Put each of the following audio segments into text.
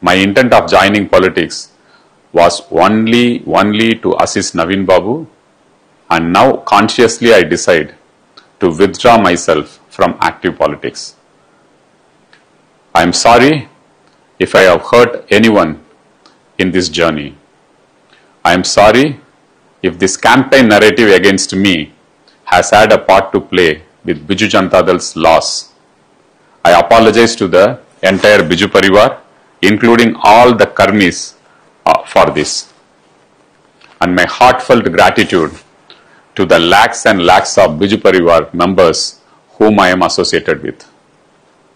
My intent of joining politics was only to assist Naveen Babu, and now consciously I decide to withdraw myself from active politics. I am sorry if I have hurt anyone in this journey. I am sorry if this campaign narrative against me has had a part to play with Biju Janata Dal's loss. I apologize to the entire Biju Parivar, including all the Karmis, for this. And my heartfelt gratitude to the lakhs and lakhs of Biju Parivar members whom I am associated with.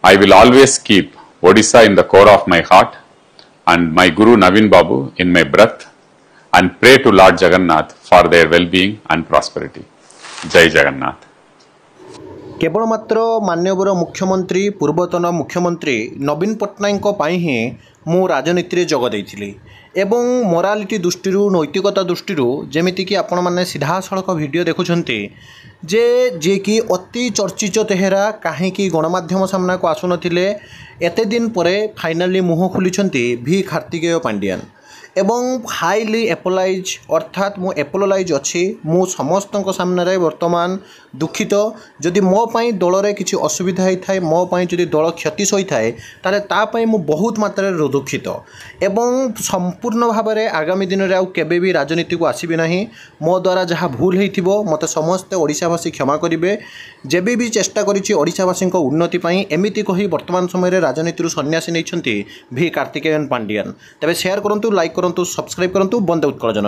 I will always keep Odisha in the core of my heart and my Guru Naveen Babu in my breath, and pray to Lord Jagannath for their well-being and prosperity. Jai Jagannath. केवल मात्र माननीय मुख्यमंत्री पूर्वतन मुख्यमंत्री नवीन पट्टनायक ही मु राजनीति जग देइथिली एवं morality दृष्टि नैतिकता दृष्टि जमीक आपण मैंने सीधा सड़क वीडियो देखुंटे जे जे कि अति चर्चित चेहरा कहीं गणमाध्यम सामना को आसु नथिले एते दिन पर फाइनाली मुह खोली भी कार्तिकेय पांडियान एवं हाईली एपोलाइज अर्थात मु एपोलाइज अच्छी मु समस्त सामने वर्तमान दुखित जदि मो पाई दल रे किछि असुविधा होता है मो पाई जदि दल क्षति सही थाए ताले ता पाई मु बहुत मात्रा दुखित एवं संपूर्ण भाव में आगामी दिन में आउ केबे भी राजनीति को आसबि नहीं मो द्वारा जहाँ भूल होइथिबो मते समस्त ओडिशावासी क्षमा करेंगे जेबे भी चेष्टा करिछि ओडिशावासी उन्नति पाई एमिति कही वर्तमान समय राजनीति सन्यासी नहीं भी कार्तिकेयन पांडियान तेज शेयर करूँ लाइक करूँ सब्सक्राइब करूँ बंदे उत्कल जन।